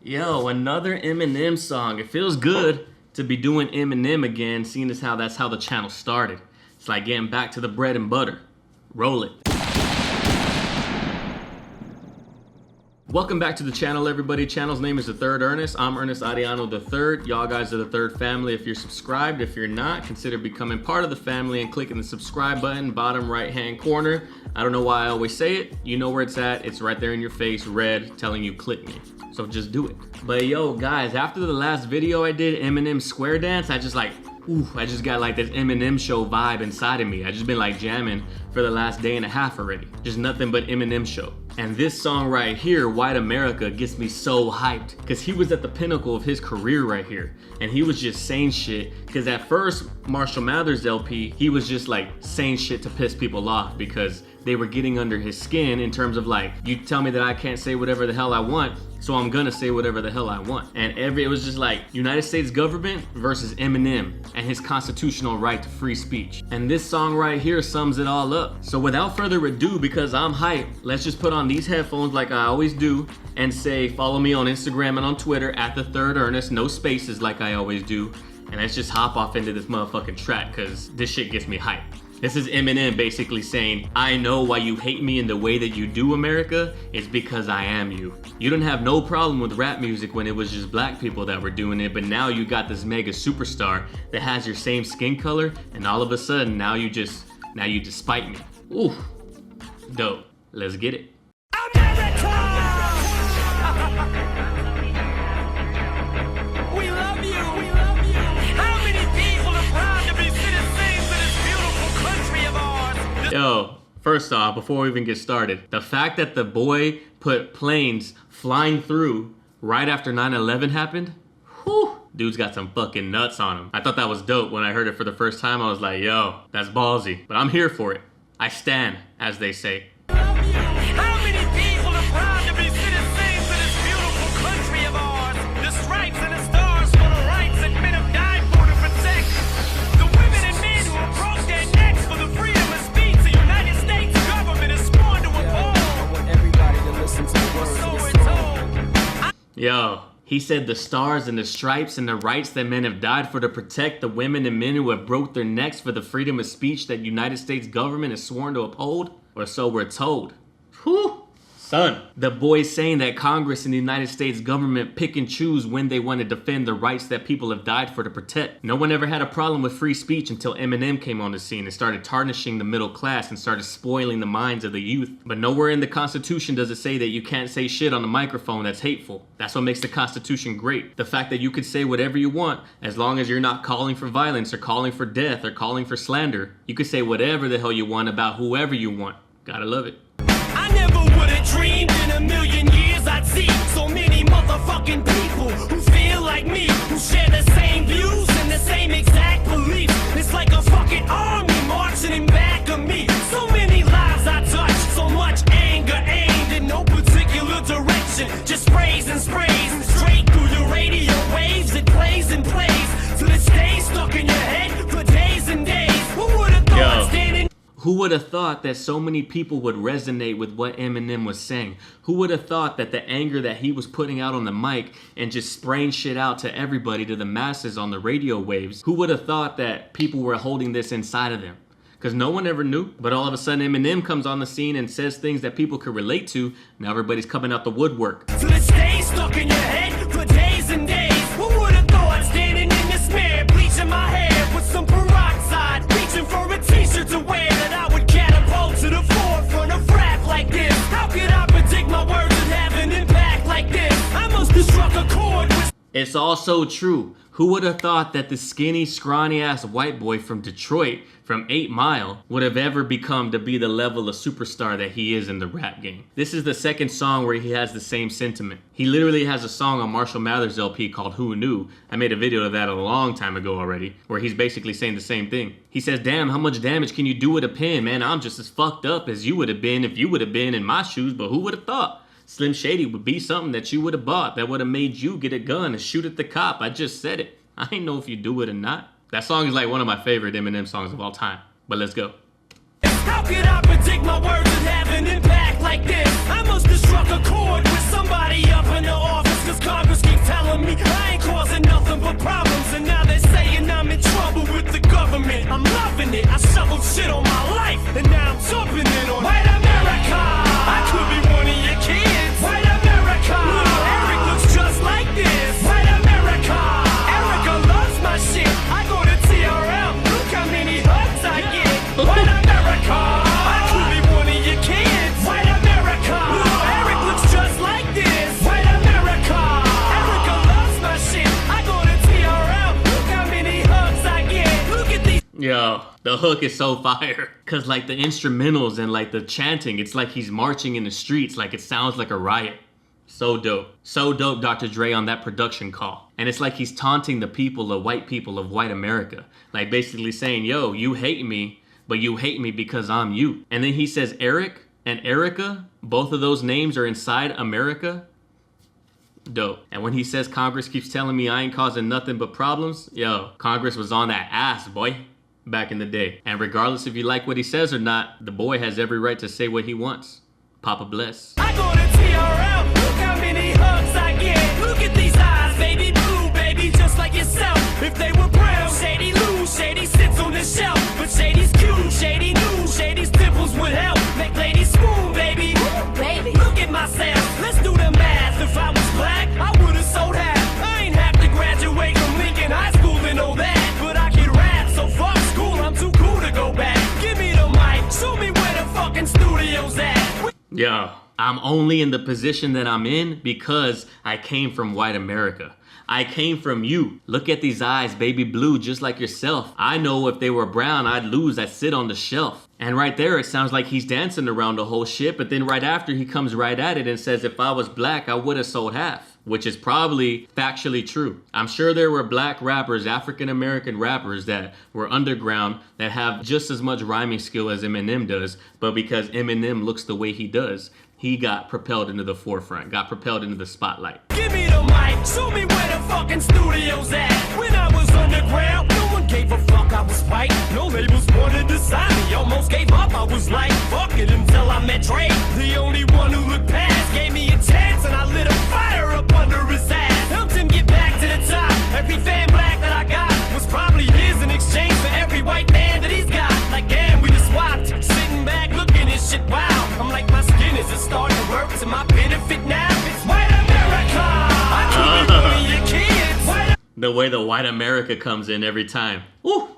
Yo, another Eminem song. It feels good to be doing Eminem again, seeing as how that's how the channel started. It's like getting back to the bread and butter. Roll it. Welcome back to the channel, everybody. Channel's name is The Third Ernest. I'm Ernest Ariano the Third. Y'all guys are the third family. If you're subscribed, if you're not, consider becoming part of the family and clicking the subscribe button, bottom right-hand corner. I don't know why I always say it. You know where it's at. It's right there in your face, red, telling you click me. So just do it. But yo, guys, after the last video I did, Eminem Square Dance, I just got like this Eminem show vibe inside of me. I just been like jamming for the last day and a half already. Just nothing but Eminem show. And this song right here, White America, gets me so hyped because he was at the pinnacle of his career right here. And he was just saying shit. Because at first, Marshall Mathers LP, he was just like saying shit to piss people off because they were getting under his skin in terms of like, you tell me that I can't say whatever the hell I want, so I'm gonna say whatever the hell I want. And it was just like United States government versus Eminem and his constitutional right to free speech. And this song right here sums it all up. So without further ado, because I'm hyped, let's just put on these headphones like I always do and say, follow me on Instagram and on Twitter at TheThirdErnest, no spaces like I always do. And let's just hop off into this motherfucking track because this shit gets me hyped. This is Eminem basically saying, I know why you hate me in the way that you do, America. It's because I am you. You didn't have no problem with rap music when it was just black people that were doing it, but now you got this mega superstar that has your same skin color, and all of a sudden, now you despite me. Ooh, dope. Let's get it. We love you. We love you. How many people are proud to be citizens of this beautiful country of ours? Yo, first off, before we even get started, the fact that the boy put planes flying through right after 9/11 happened, whew, dude's got some fucking nuts on him. I thought that was dope when I heard it for the first time. I was like, yo, that's ballsy, but I'm here for it. I stand, as they say. How many people are proud to be citizens of this beautiful country of ours? The stripes and the stars for the rights that men have died for to protect. The women and men who have broke their necks for the freedom of speech the United States government is sworn to uphold. I want everybody to listen to the words. So we're told. Yo, he said the stars and the stripes and the rights that men have died for to protect the women and men who have broke their necks for the freedom of speech that United States government is sworn to uphold, or so we're told. Whew. Son, the boy's saying that Congress and the United States government pick and choose when they want to defend the rights that people have died for to protect. No one ever had a problem with free speech until Eminem came on the scene and started tarnishing the middle class and started spoiling the minds of the youth. But nowhere in the Constitution does it say that you can't say shit on the microphone that's hateful. That's what makes the Constitution great. The fact that you could say whatever you want as long as you're not calling for violence or calling for death or calling for slander. You could say whatever the hell you want about whoever you want. Gotta love it. I never would have dreamed in a million years I'd see so many motherfucking people who feel like me, who share the same views and the same exact beliefs. It's like a fucking army marching in back of me. So many lives I touch, so much anger aimed in no particular direction. Just sprays and sprays straight through your radio waves. It plays and plays till it stays stuck in your head for days and days. Who would have thought standing? Who would have thought that so many people would resonate with what Eminem was saying? Who would have thought that the anger that he was putting out on the mic and just spraying shit out to everybody, to the masses on the radio waves, who would have thought that people were holding this inside of them? Because no one ever knew. But all of a sudden Eminem comes on the scene and says things that people could relate to. Now everybody's coming out the woodwork. Till it stays stuck in your head for days and days. Who would have thought standing in this mirror, bleaching my hair with some peroxide, reaching for a t-shirt to wear, that I would catapult to the forefront of rap like this? How could I predict my words would have an impact like this? I must have struck a chord with... It's also true. Who would have thought that the skinny, scrawny-ass white boy from Detroit, from 8 Mile, would have ever become to be the level of superstar that he is in the rap game? This is the second song where he has the same sentiment. He literally has a song on Marshall Mathers LP called Who Knew? I made a video of that a long time ago already, where he's basically saying the same thing. He says, damn, how much damage can you do with a pen? Man, I'm just as fucked up as you would have been if you would have been in my shoes, but who would have thought? Slim Shady would be something that you would have bought that would have made you get a gun and shoot at the cop. I just said it. I ain't know if you do it or not. That song is like one of my favorite Eminem songs of all time. But let's go. How could I predict my words would have an impact like this? I must have struck a chord with somebody up in the office, cause Congress Yo, the hook is so fire. Cause like the instrumentals and like the chanting, it's like he's marching in the streets, like it sounds like a riot. So dope. So dope, Dr. Dre on that production call. And it's like he's taunting the people of white America. Like basically saying, yo, you hate me, but you hate me because I'm you. And then he says Eric and Erica, both of those names are inside America. Dope. And when he says Congress keeps telling me I ain't causing nothing but problems, yo, Congress was on that ass, boy, back in the day. And regardless if you like what he says or not, the boy has every right to say what he wants. Papa bless. I go to TRL, look how many hugs I get. Look at these eyes, baby blue, baby, just like yourself. If they were brown, Shady Lou, Shady sits on the shelf. But Shady's cute, Shady knew, Shady's dimples would help. Make ladies swoon, baby. Ooh, baby. Look at myself, let's do the math. If I was black, I would've sold half. I ain't have to graduate from Lincoln High School to know that. But I can rap, so fuck school, I'm too cool to go back. Give me the mic, show me where the fucking studio's at. Yo, I'm only in the position that I'm in because I came from white America. I came from you. Look at these eyes, baby blue, just like yourself. I know if they were brown, I'd lose. I'd sit on the shelf. And right there, it sounds like he's dancing around the whole shit. But then right after, he comes right at it and says, if I was black, I would have sold half. Which is probably factually true. I'm sure there were black rappers, African-American rappers that were underground that have just as much rhyming skill as Eminem does, but because Eminem looks the way he does, he got propelled into the forefront, got propelled into the spotlight. Give me the mic, show me where the fucking studio's at. When I was underground, no one gave a fuck I was white. No labels wanted to sign me, almost gave up. I was like, fuck it until I met Dre. The only one who looked past, gave me a chance and I lit a fire up under his ass. Helped him get back to the top. Every fan black that I got was probably his in exchange for every white man that he's got. Like damn, we just swapped. Sitting back looking at shit, wow. I'm like my skin is just starting to work to my benefit now. It's white America. I keep it one of your kids. White The way the white America comes in every time. Ooh,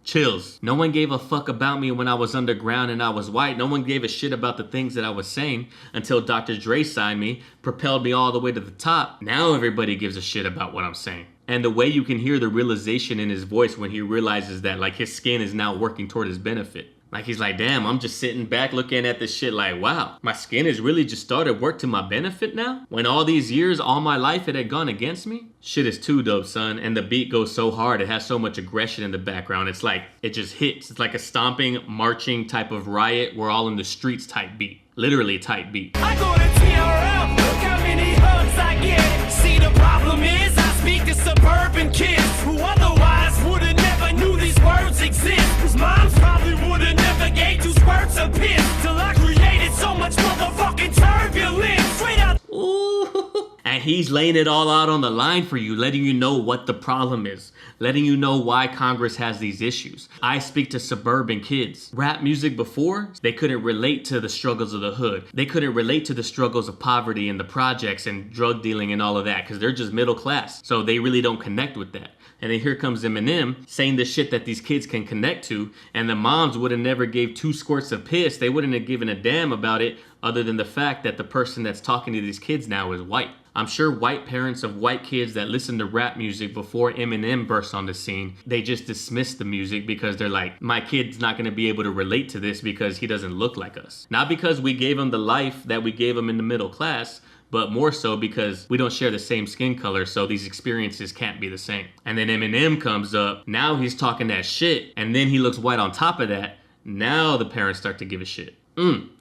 chills. No one gave a fuck about me when I was underground and I was white. No one gave a shit about the things that I was saying until Dr. Dre signed me, propelled me all the way to the top. Now everybody gives a shit about what I'm saying. And the way you can hear the realization in his voice when he realizes that like his skin is now working toward his benefit. Like he's like, damn, I'm just sitting back looking at this shit like, wow, my skin has really just started work to my benefit now? When all these years, all my life, it had gone against me? Shit is too dope, son. And the beat goes so hard. It has so much aggression in the background. It's like, it just hits. It's like a stomping, marching type of riot. We're all in the streets type beat. Literally type beat. I go to TRL, look how many hugs I get. See, the problem is I speak to suburban kids who otherwise would've never knew these words exist. Whose moms probably would've never gave 2 squirts of piss. Till I created so much motherfucking turbulence. Straight out. Ooh. And he's laying it all out on the line for you, letting you know what the problem is, letting you know why Congress has these issues. I speak to suburban kids. Rap music before, they couldn't relate to the struggles of the hood. They couldn't relate to the struggles of poverty and the projects and drug dealing and all of that because they're just middle class. So they really don't connect with that. And then here comes Eminem saying the shit that these kids can connect to, and the moms would have never gave 2 squirts of piss. They wouldn't have given a damn about it other than the fact that the person that's talking to these kids now is white. I'm sure white parents of white kids that listened to rap music before Eminem burst on the scene, they just dismissed the music because they're like, my kid's not gonna be able to relate to this because he doesn't look like us. Not because we gave him the life that we gave him in the middle class, but more so because we don't share the same skin color, so these experiences can't be the same. And then Eminem comes up, now he's talking that shit, and then he looks white on top of that. Now the parents start to give a shit.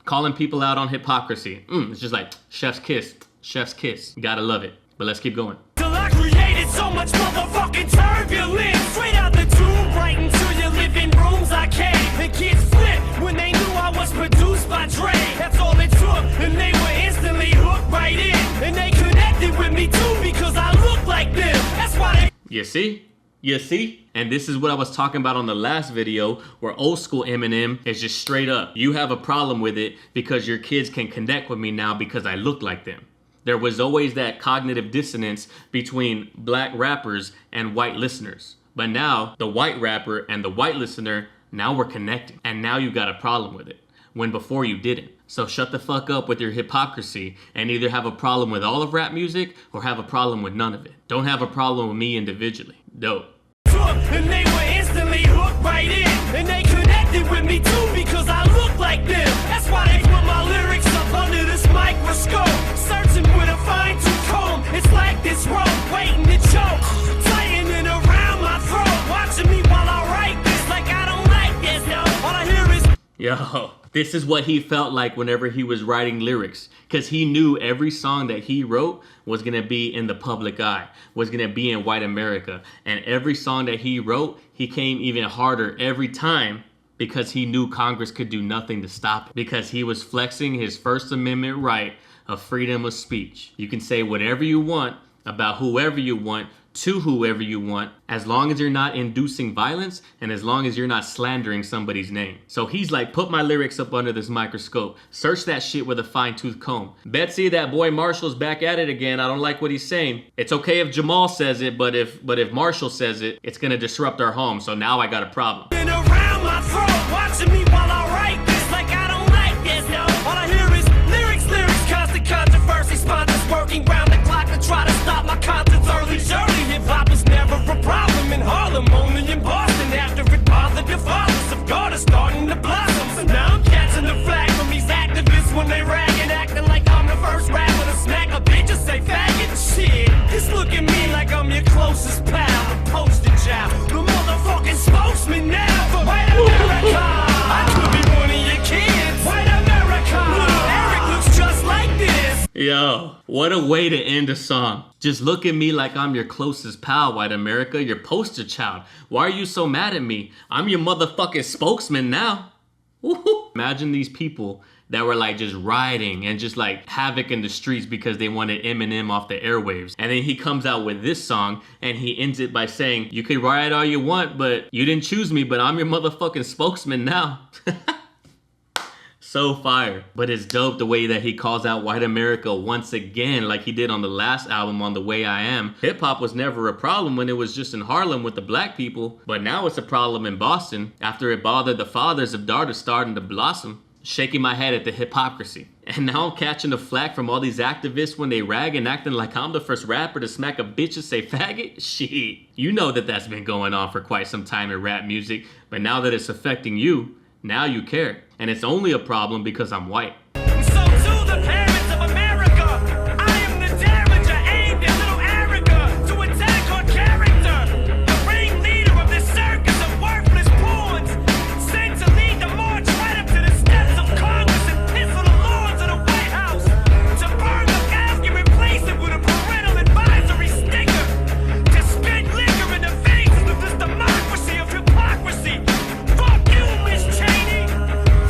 Calling people out on hypocrisy. It's just like, chef's kiss. Chef's kiss. Gotta love it. But let's keep going. Till I created so much motherfucking turbulence. Straight out the tube, right into your living rooms I came. And kids flipped when they knew I was produced by Dre. That's all it took, and they were instantly hooked right in. And they connected with me too because I look like them. That's why they... You see? You see? And this is what I was talking about on the last video where old school Eminem is just straight up. You have a problem with it because your kids can connect with me now because I look like them. There was always that cognitive dissonance between black rappers and white listeners. But now the white rapper and the white listener, now we're connecting. And now you got a problem with it when before you didn't. So shut the fuck up with your hypocrisy and either have a problem with all of rap music or have a problem with none of it. Don't have a problem with me individually. Dope. took, and they were instantly hooked right in. And they connected with me too because I look like them. That's why they put my lyrics up under this microscope, searching with a fine-tooth comb. It's like this rope waiting to choke, tightening around my throat, watching me while I write this like I don't like this. No, all I hear is Yo, this is what he felt like whenever he was writing lyrics, because he knew every song that he wrote was going to be in the public eye, was going to be in white America. And every song that he wrote, he came even harder every time because he knew Congress could do nothing to stop it, because he was flexing his First Amendment right of freedom of speech. You can say whatever you want about whoever you want to whoever you want, as long as you're not inducing violence and as long as you're not slandering somebody's name. So he's like, put my lyrics up under this microscope, search that shit with a fine-tooth comb. Betsy, that boy Marshall's back at it again. I don't like what he's saying. It's okay if Jamal says it, but if Marshall says it, it's gonna disrupt our home. So now I got a problem. around my throat, watching me while I write this like I don't like this. No, all I hear is lyrics, constant controversy, sponsors working round the clock to try to stop my contents early. Surely hip-hop was never a problem in Harlem, only in Boston. After it bothered the fathers of God are starting to blossom. So now I'm catching the flag from these activists when they ragging, acting like I'm the first rapper to smack a bitch or say faggot. Shit, just look at me like I'm your closest pal, the poster child, the motherfucking spokesman now for white America. I could be one of your kids, white America. Little Eric looks just like this. Yo, what a way to end a song. Just look at me like I'm your closest pal, white America, your poster child. Why are you so mad at me? I'm your motherfucking spokesman now. Woo-hoo. Imagine these people that were like just rioting and just like havoc in the streets because they wanted Eminem off the airwaves. And then he comes out with this song and he ends it by saying, you can riot all you want, but you didn't choose me, but I'm your motherfucking spokesman now. So fire. But it's dope the way that he calls out white America once again, like he did on the last album on The Way I Am. Hip hop was never a problem when it was just in Harlem with the black people, but now it's a problem in Boston after it bothered the fathers of daughters starting to blossom. Shaking my head at the hypocrisy. And now I'm catching the flack from all these activists when they rag and acting like I'm the first rapper to smack a bitch and say faggot? Shit. You know that that's been going on for quite some time in rap music, but now that it's affecting you, now you care. And it's only a problem because I'm white. So to the parents of America, I am the damager aimed at little Erica to attack her character. The ringleader of this circus of worthless pawns, sent to lead the march right up to the steps of Congress and piss on the lawns of the White House, to burn the casket and replace it with a parental advisory sticker, to spit liquor in the faces of this democracy of hypocrisy. Fuck you, Miss Cheney.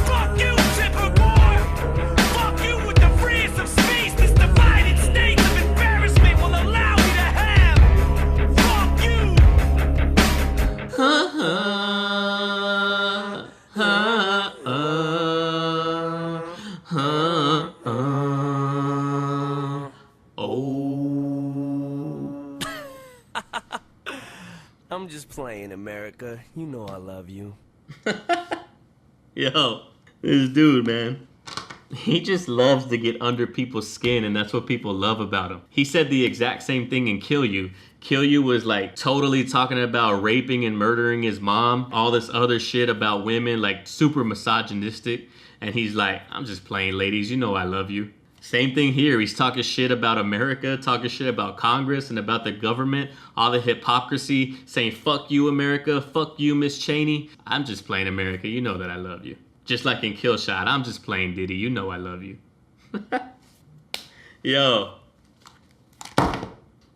Fuck you, Chipper Boy. Fuck you with the freeze of space this divided states of embarrassment will allow me to have. Fuck you. Oh. I'm just playing, America. You know I love you. Yo, this dude, man. He just loves to get under people's skin, and that's what people love about him. He said the exact same thing in Kill You. Kill You was like totally talking about raping and murdering his mom, all this other shit about women, like super misogynistic. And he's like, I'm just playing, ladies, you know I love you. Same thing here. He's talking shit about America, talking shit about Congress and about the government, all the hypocrisy, saying fuck you, America, fuck you, Miss Cheney. I'm just playing, America, you know that I love you. Just like in Kill Shot, I'm just playing, Diddy, you know I love you. Yo,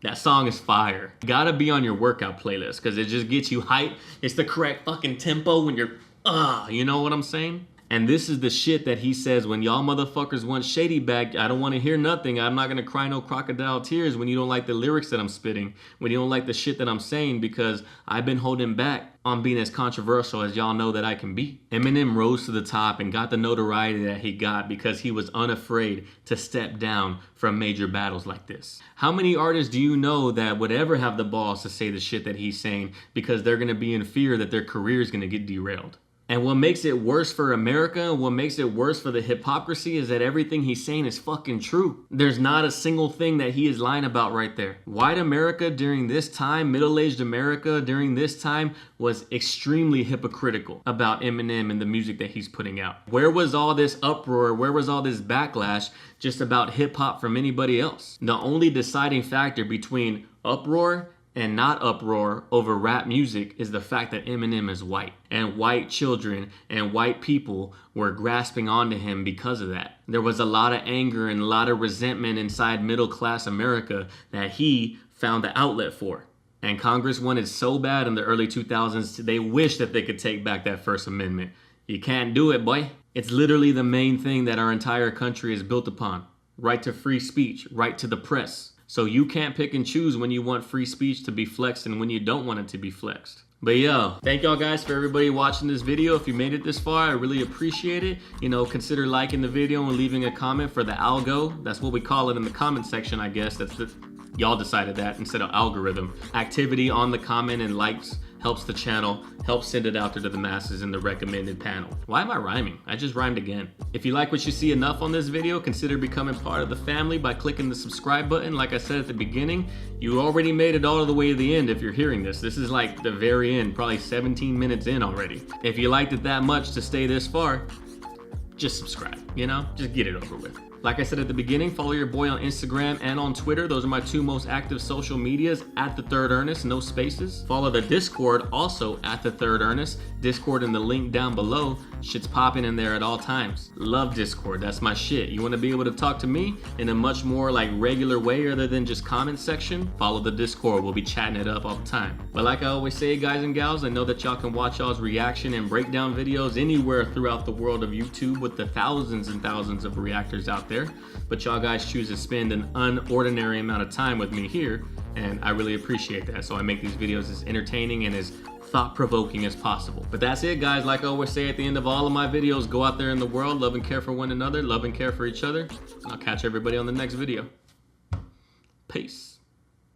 that song is fire. Gotta be on your workout playlist because it just gets you hyped. It's the correct fucking tempo when you're, you know what I'm saying? And this is the shit that he says when y'all motherfuckers want Shady back. I don't want to hear nothing. I'm not going to cry no crocodile tears when you don't like the lyrics that I'm spitting, when you don't like the shit that I'm saying, because I've been holding back on being as controversial as y'all know that I can be. Eminem rose to the top and got the notoriety that he got because he was unafraid to step down from major battles like this. How many artists do you know that would ever have the balls to say the shit that he's saying because they're going to be in fear that their career is going to get derailed? And what makes it worse for America and what makes it worse for the hypocrisy is that everything he's saying is fucking true. There's not a single thing that he is lying about right there. White America during this time, middle-aged America during this time, was extremely hypocritical about Eminem and the music that he's putting out. Where was all this uproar? Where was all this backlash just about hip-hop from anybody else? The only deciding factor between uproar and not uproar over rap music is the fact that Eminem is white, and white children and white people were grasping onto him because of that. There was a lot of anger and a lot of resentment inside middle class America that he found the outlet for. And Congress wanted so bad in the early 2000s, they wished that they could take back that First Amendment. You can't do it, boy. It's literally the main thing that our entire country is built upon. Right to free speech, right to the press. So you can't pick and choose when you want free speech to be flexed and when you don't want it to be flexed. But yo, thank y'all guys for everybody watching this video. If you made it this far, I really appreciate it. You know, consider liking the video and leaving a comment for the algo. That's what we call it in the comment section, I guess. Y'all decided that instead of algorithm. Activity on the comment and likes helps the channel, helps send it out there to the masses in the recommended panel. Why am I rhyming? I just rhymed again. If you like what you see enough on this video, consider becoming part of the family by clicking the subscribe button. Like I said at the beginning, you already made it all the way to the end if you're hearing this. This is like the very end, probably 17 minutes in already. If you liked it that much to stay this far, just subscribe, you know? Just get it over with. Like I said at the beginning, follow your boy on Instagram and on Twitter. Those are my two most active social medias, at TheThirdErnest, no spaces. Follow the Discord, also at TheThirdErnest. Discord in the link down below. Shit's popping in there at all times. Love Discord, that's my shit. You wanna be able to talk to me in a much more like regular way other than just comment section? Follow the Discord, we'll be chatting it up all the time. But like I always say, guys and gals, I know that y'all can watch y'all's reaction and breakdown videos anywhere throughout the world of YouTube with the thousands and thousands of reactors out there, but y'all guys choose to spend an unordinary amount of time with me here, and I really appreciate that. So I make these videos as entertaining and as thought-provoking as possible. But that's it, guys. Like I always say at the end of all of my videos, go out there in the world, love and care for one another, love and care for each other. I'll catch everybody on the next video. Peace.